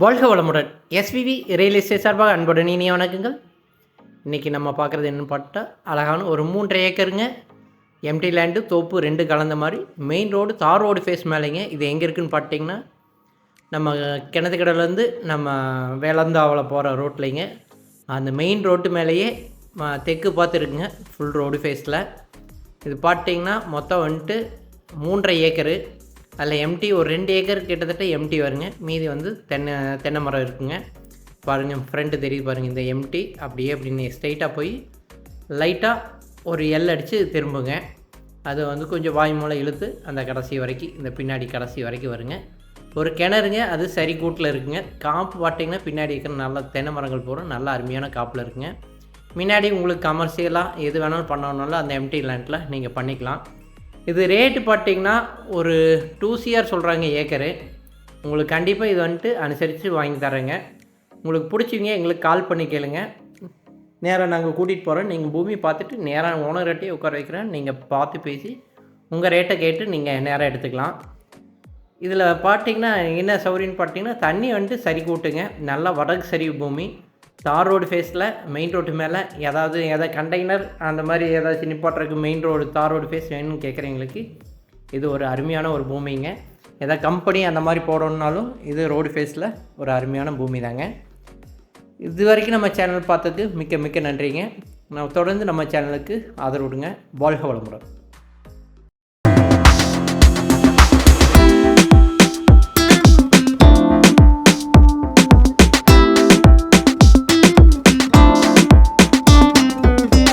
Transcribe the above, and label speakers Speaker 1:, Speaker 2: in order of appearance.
Speaker 1: வாழ்க வளமுடன். SVV real estate சார்பாக அன்புடன் இனிய வணக்கங்கள். இன்றைக்கி நம்ம பார்க்குறது என்னென்னு பார்த்தா அழகான ஒரு 3.5 ஏக்கருங்க எம்டி லேண்டு தோப்பு 2 கலந்த மாதிரி மெயின் ரோடு தார் ரோடு ஃபேஸ் மேலேங்க. இது எங்கே இருக்குதுன்னு பார்த்தீங்கன்னா நம்ம கிணத்துக்கடலேருந்து நம்ம வேலந்தாவளம் போகிற ரோட்லைங்க. அந்த மெயின் ரோட்டு மேலேயே தெற்கு பார்த்து இருக்குங்க ஃபுல் ரோடு ஃபேஸில். இது பார்த்தீங்கன்னா மொத்தம் வந்துட்டு 3.5 ஏக்கரு. அதில் எம்டி ஒரு 2 ஏக்கர் கிட்டத்தட்ட எம்டி வருங்க. மீதி வந்து தென்னை மரம் இருக்குங்க. பாருங்கள் ஃப்ரண்ட்டு தெரியுது பாருங்கள். இந்த எம்டி அப்படியே அப்படின்னு ஸ்ட்ரைட்டாக போய் லைட்டாக ஒரு எல் அடித்து திரும்புங்க. அது வந்து கொஞ்சம் வாய் மூலை இழுத்து அந்த கடைசி வரைக்கும் இந்த பின்னாடி கடைசி வரைக்கும் வருங்க. ஒரு கிணறுங்க, அது சரி கூட்டில் இருக்குங்க. காப்பு பார்த்தீங்கன்னா பின்னாடி இருக்கிற நல்ல தென்னை மரங்கள் போகிறோம், நல்ல அருமையான காப்பில் இருக்குங்க. முன்னாடி உங்களுக்கு கமர்ஷியலாக எது வேணாலும் பண்ணணுன்னாலும் அந்த எம்டி லேண்டில் நீங்கள் பண்ணிக்கலாம். இது ரேட்டு பார்த்தீங்கன்னா ஒரு 2 CR சொல்கிறாங்க ஏக்கரு. உங்களுக்கு கண்டிப்பாக இது வந்துட்டு அனுசரித்து வாங்கி தரேங்க. உங்களுக்கு பிடிச்சிங்க எங்களுக்கு கால் பண்ணி கேளுங்க. நேராக நாங்கள் கூட்டிகிட்டு போகிறோம். நீங்கள் பூமி பார்த்துட்டு நேராக ஓனர்கிட்டே உட்கார வைக்கிறேன். நீங்கள் பார்த்து பேசி உங்கள் ரேட்டை கேட்டு நீங்கள் நேராக எடுத்துக்கலாம். இதில் பார்த்தீங்கன்னா என்ன சௌகரியம்னு பார்த்தீங்கன்னா தண்ணி வந்துட்டு சரி கூட்டுங்க. நல்லா வடக்கு சரிவு பூமி, தார் ரோடு ஃபேஸில் மெயின் ரோட்டு மேலே எதாவது கண்டெய்னர் அந்த மாதிரி ஏதாச்சும் நிப்பாட்டுறதுக்கு மெயின் ரோடு தார் ரோடு ஃபேஸ் வேணும்னு கேட்குறவங்களுக்கு இது ஒரு அருமையான ஒரு பூமிங்க. எதாவது கம்பெனி அந்த மாதிரி போடணுன்னாலும் இது ரோடு ஃபேஸில் ஒரு அருமையான பூமி தாங்க. இது வரைக்கும் நம்ம சேனல் பார்த்ததுக்கு மிக்க மிக்க நன்றிங்க. நான் தொடர்ந்து நம்ம சேனலுக்கு ஆதரவு விடுங்க. வாழ்க வளமுடன்.